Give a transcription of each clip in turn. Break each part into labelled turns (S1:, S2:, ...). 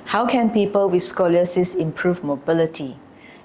S1: How can people with scoliosis improve mobility?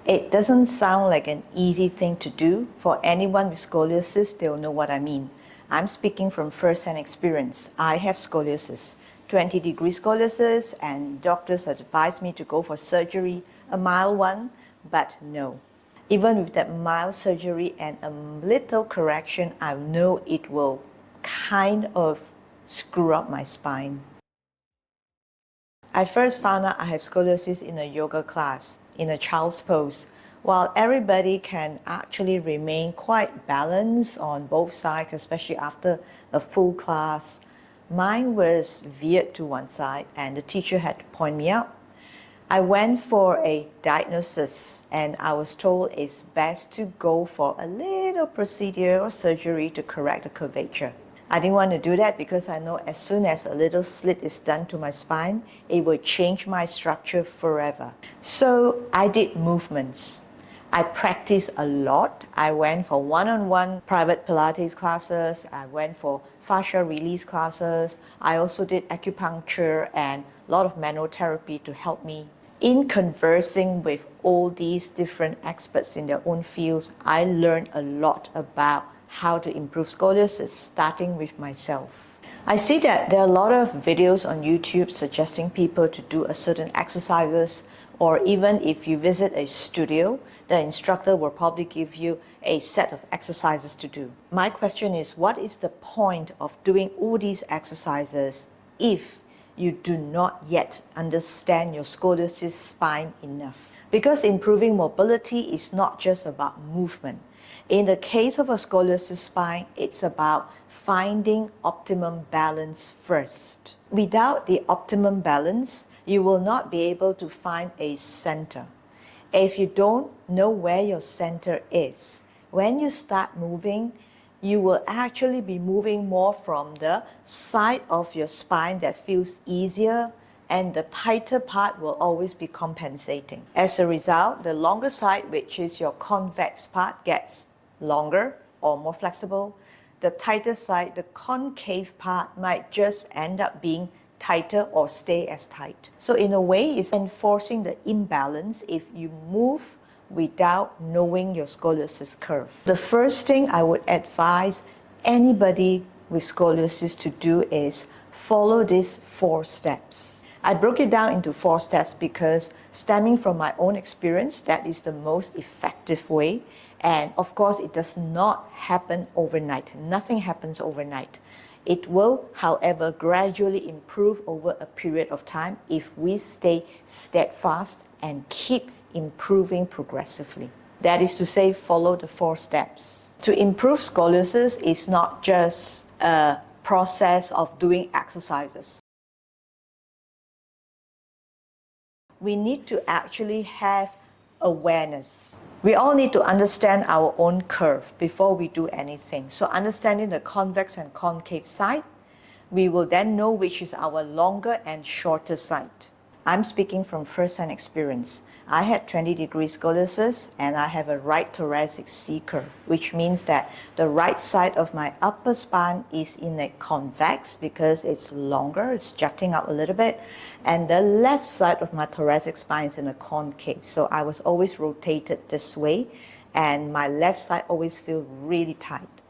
S1: It doesn't sound like an easy thing to do. For anyone with scoliosis, they'll know what I mean. I'm speaking from first-hand experience. I have scoliosis, 20-degree scoliosis, and doctors advised me to go for surgery, a mild one, but no. Even with that mild surgery and a little correction, I know it will kind of screw up my spine. I first found out I have scoliosis in a yoga class, in a child's pose. While everybody can actually remain quite balanced on both sides, especially after a full class, mine was veered to one side and the teacher had to point me out. I went for a diagnosis and I was told it's best to go for a little procedure or surgery to correct the curvature. I didn't want to do that because I know as soon as a little slit is done to my spine, it will change my structure forever. So I did movements. I practiced a lot. I went for one-on-one private Pilates classes. I went for fascia release classes. I also did acupuncture and a lot of manual therapy to help me. In conversing with all these different experts in their own fields, I learned a lot about how to improve scoliosis, starting with myself. I see that there are a lot of videos on YouTube suggesting people to do a certain exercises, or even if you visit a studio, the instructor will probably give you a set of exercises to do. My question is, what is the point of doing all these exercises if you do not yet understand your scoliosis spine enough? Because improving mobility is not just about movement. In the case of a scoliosis spine, it's about finding optimum balance first. Without the optimum balance, you will not be able to find a center. If you don't know where your center is, when you start moving, you will actually be moving more from the side of your spine that feels easier, and the tighter part will always be compensating. As a result, the longer side, which is your convex part, gets longer or more flexible. The tighter side, the concave part, might just end up being tighter or stay as tight. So in a way, it's enforcing the imbalance if you move without knowing your scoliosis curve. The first thing I would advise anybody with scoliosis to do is follow these 4 steps. I broke it down into 4 steps because, stemming from my own experience, that is the most effective way. And of course, it does not happen overnight. Nothing happens overnight. It will, however, gradually improve over a period of time if we stay steadfast and keep improving progressively. That is to say, follow the 4 steps. To improve scoliosis is not just a process of doing exercises. We need to actually have awareness. We all need to understand our own curve before we do anything. So understanding the convex and concave side, we will then know which is our longer and shorter side. I'm speaking from first-hand experience. I had 20-degree scoliosis and I have a right thoracic C curve, which means that the right side of my upper spine is in a convex because it's longer, it's jutting out a little bit, and the left side of my thoracic spine is in a concave. So I was always rotated this way and my left side always feels really tight.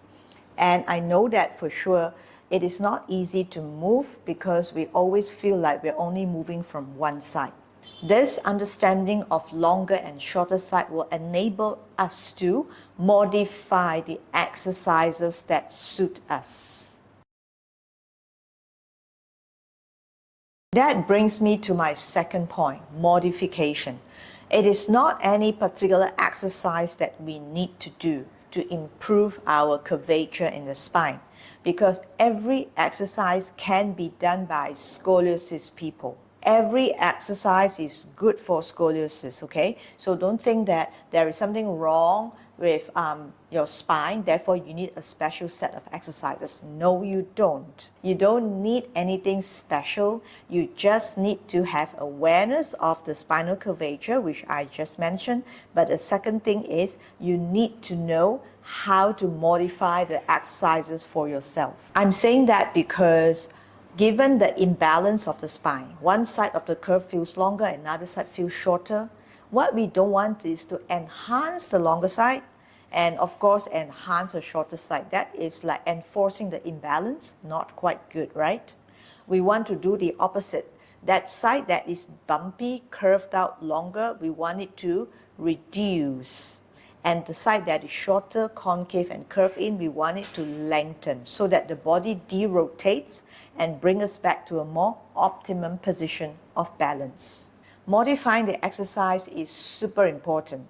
S1: And I know that for sure it is not easy to move because we always feel like we're only moving from one side. This understanding of longer and shorter side will enable us to modify the exercises that suit us. That brings me to my second point, modification. It is not any particular exercise that we need to do to improve our curvature in the spine, because every exercise can be done by scoliosis people. Every exercise is good for scoliosis, okay? So don't think that there is something wrong with your spine, therefore you need a special set of exercises. No, you don't. You don't need anything special. You just need to have awareness of the spinal curvature, which I just mentioned. But the second thing is you need to know how to modify the exercises for yourself. I'm saying that because Given the imbalance of the spine, one side of the curve feels longer, another side feels shorter. What we don't want is to enhance the longer side and of course enhance the shorter side. That is like enforcing the imbalance, not quite good, right? We want to do the opposite. That side that is bumpy, curved out longer, we want it to reduce. And the side that is shorter, concave and curved in, we want it to lengthen so that the body derotates and bring us back to a more optimum position of balance. Modifying the exercise is super important.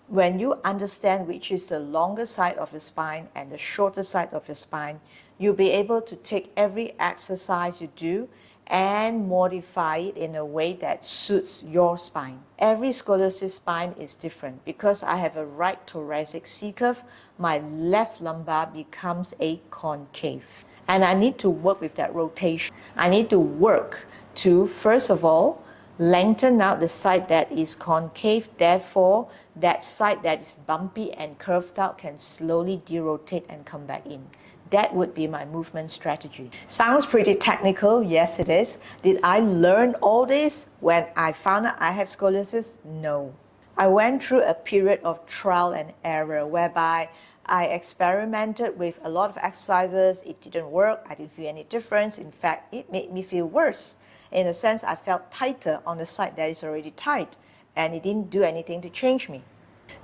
S1: When you understand which is the longer side of your spine and the shorter side of your spine, you'll be able to take every exercise you do and modify it in a way that suits your spine. Every scoliosis spine is different. Because I have a right thoracic C curve, my left lumbar becomes a concave. And I need to work with that rotation. I need to work to, first of all, lengthen out the side that is concave. Therefore, that side that is bumpy and curved out can slowly derotate and come back in. That would be my movement strategy. Sounds pretty technical. Yes, it is. Did I learn all this when I found out I have scoliosis? No. I went through a period of trial and error whereby I experimented with a lot of exercises. It didn't work. I didn't feel any difference. In fact, it made me feel worse. In a sense, I felt tighter on the side that is already tight, and it didn't do anything to change me.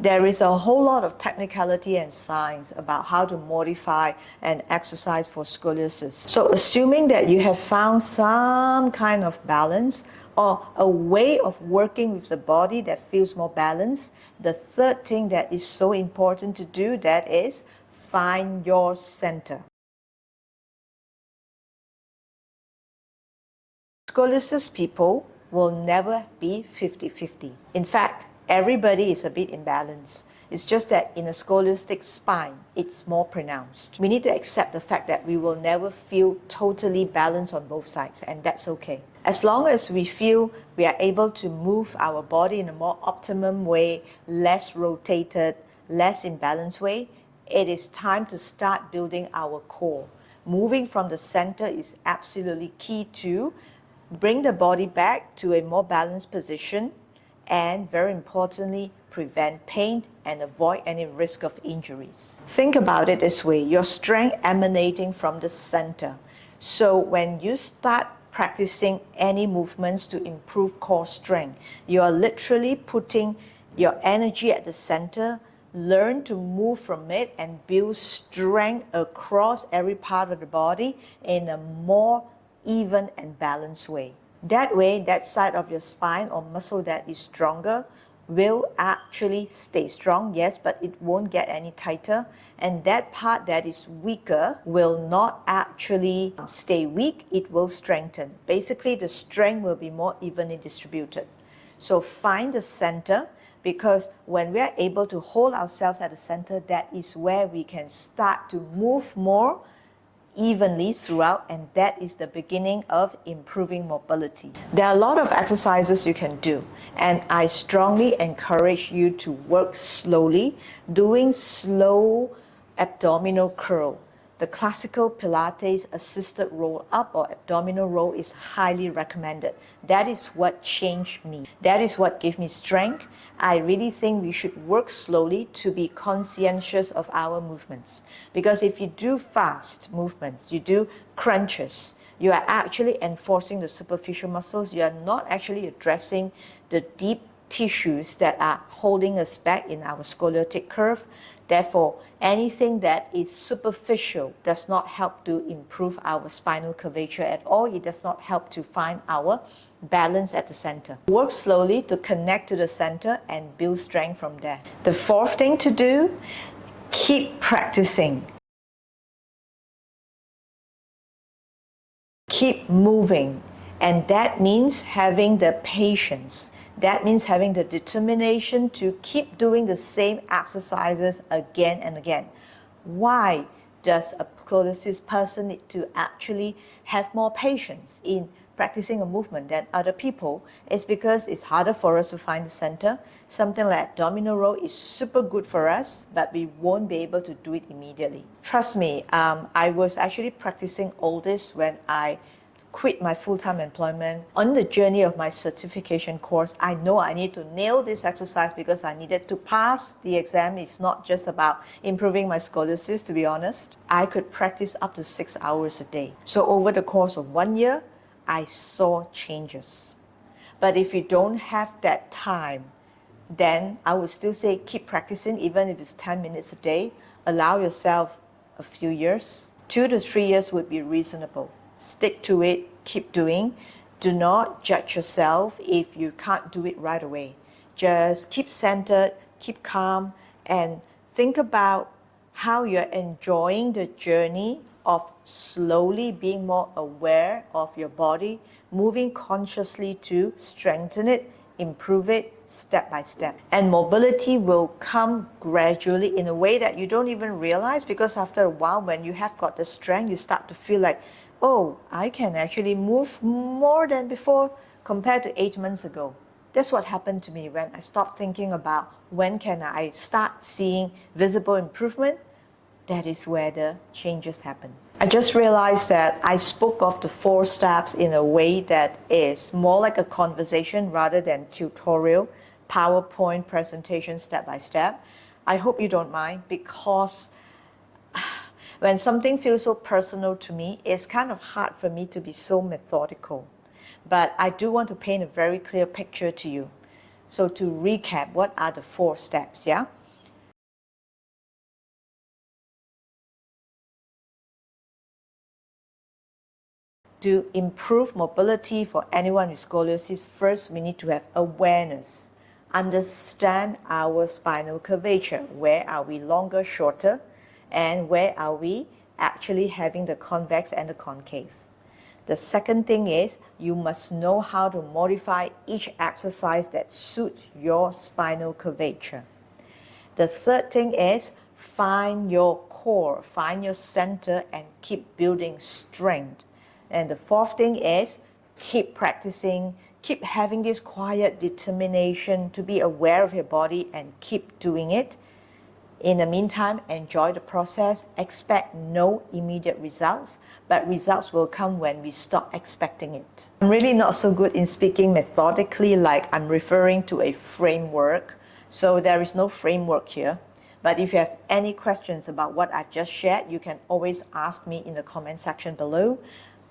S1: There is a whole lot of technicality and science about how to modify and exercise for scoliosis. So assuming that you have found some kind of balance or a way of working with the body that feels more balanced, the third thing that is so important to do, that is find your center. Scoliosis people will never be 50-50. In fact, everybody is a bit imbalanced. It's just that in a scoliotic spine, it's more pronounced. We need to accept the fact that we will never feel totally balanced on both sides, and that's okay. As long as we feel we are able to move our body in a more optimum way, less rotated, less imbalanced way, it is time to start building our core. Moving from the center is absolutely key to bring the body back to a more balanced position, and very importantly, prevent pain and avoid any risk of injuries. Think about it this way, your strength emanating from the center. So when you start practicing any movements to improve core strength, you are literally putting your energy at the center. Learn to move from it and build strength across every part of the body in a more even and balanced way. That way, that side of your spine or muscle that is stronger will actually stay strong, yes, but it won't get any tighter. And that part that is weaker will not actually stay weak, it will strengthen. Basically, the strength will be more evenly distributed. So find the center, because when we are able to hold ourselves at the center, that is where we can start to move more evenly throughout, and that is the beginning of improving mobility. There are a lot of exercises you can do, and I strongly encourage you to work slowly, doing slow abdominal curl. The classical Pilates assisted roll up or abdominal roll is highly recommended. That is what changed me. That is what gave me strength. I really think we should work slowly to be conscientious of our movements. Because if you do fast movements, you do crunches, you are actually enforcing the superficial muscles. You are not actually addressing the deep tissues that are holding us back in our scoliotic curve. Therefore, anything that is superficial does not help to improve our spinal curvature at all. It does not help to find our balance at the center. Work slowly to connect to the center and build strength from there. The fourth thing to do, keep practicing. Keep moving. And that means having the patience. That means having the determination to keep doing the same exercises again and again. Why does a scoliosis person need to actually have more patience in practicing a movement than other people? It's because it's harder for us to find the center. Something like abdominal roll is super good for us, but we won't be able to do it immediately. Trust me, I was actually practicing all this when I quit my full-time employment. On the journey of my certification course, I know I need to nail this exercise because I needed to pass the exam. It's not just about improving my scoliosis, to be honest. I could practice up to 6 hours a day. So over the course of 1 year, I saw changes. But if you don't have that time, then I would still say keep practicing, even if it's 10 minutes a day. Allow yourself a few years. 2 to 3 years would be reasonable. Stick to it, keep doing. Do not judge yourself if you can't do it right away. Just keep centered, keep calm, and think about how you're enjoying the journey of slowly being more aware of your body, moving consciously to strengthen it, improve it step by step. And mobility will come gradually in a way that you don't even realize, because after a while, when you have got the strength, you start to feel like, oh, I can actually move more than before compared to 8 months ago. That's what happened to me when I stopped thinking about when can I start seeing visible improvement. That is where the changes happen. I just realized that I spoke of the 4 steps in a way that is more like a conversation rather than tutorial, PowerPoint presentation step by step. I hope you don't mind, because when something feels so personal to me, it's kind of hard for me to be so methodical. But I do want to paint a very clear picture to you. So to recap, what are the 4 steps, yeah? To improve mobility for anyone with scoliosis, first we need to have awareness. Understand our spinal curvature. Where are we longer, shorter? And where are we actually having the convex and the concave? The second thing is you must know how to modify each exercise that suits your spinal curvature. The third thing is find your core, find your center, and keep building strength. And the fourth thing is keep practicing, keep having this quiet determination to be aware of your body and keep doing it. In the meantime, enjoy the process. Expect no immediate results, but results will come when we stop expecting it. I'm really not so good in speaking methodically, like I'm referring to a framework. So there is no framework here. But if you have any questions about what I've just shared, you can always ask me in the comment section below.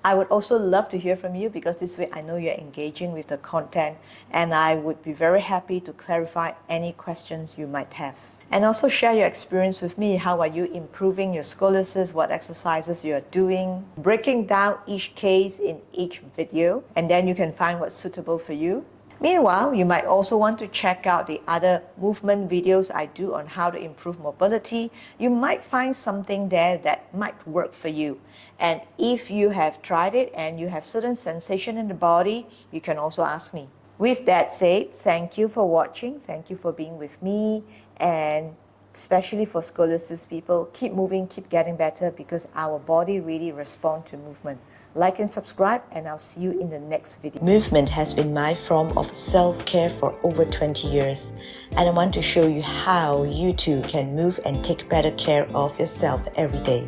S1: I would also love to hear from you, because this way I know you're engaging with the content, and I would be very happy to clarify any questions you might have. And also share your experience with me. How are you improving your scoliosis? What exercises you are doing? Breaking down each case in each video, and then you can find what's suitable for you. Meanwhile, you might also want to check out the other movement videos I do on how to improve mobility. You might find something there that might work for you. And if you have tried it and you have certain sensation in the body, you can also ask me. With that said, thank you for watching. Thank you for being with me. And especially for scoliosis people, keep moving, keep getting better, because our body really responds to movement. Like and subscribe, and I'll see you in the next video. Movement has been my form of self-care for over 20 years, and I want to show you how you too can move and take better care of yourself every day.